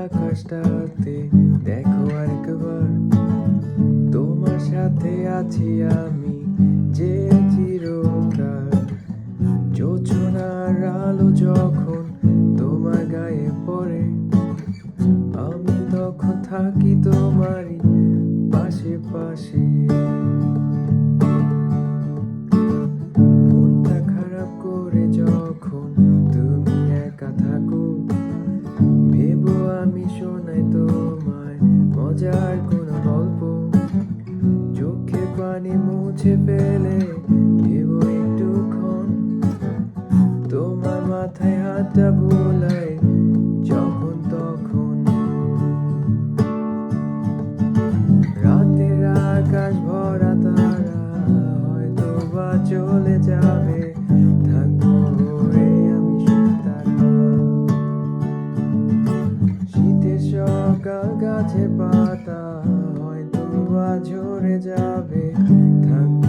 আকাশটাতে দেখো আরেকবার, তোমার সাথে আছি আমি যে চিরকাল। জোছনার আলো যখন তোমার গায়ে পড়ে, আমি তখন থাকি তোমারই পাশে পাশে। মনটা খারাপ করে যখন তুমি একা থাকো, ভেবো আমি শোনাই তোমায় মজার কোনো গল্প। চোখের পানি মুছে ফেলে ভেবো একটুক্ষণ, তোমার মাথায় হাতটা বোলাই যখন তখন। রাতের আকাশ ভরা তারা হয়তো বা চলে যাবে, থাকবো এই আমি শুধু তারা। শীতের সকাল গাছে পাতা হয়তো বা ঝরে যাবে, থাকবো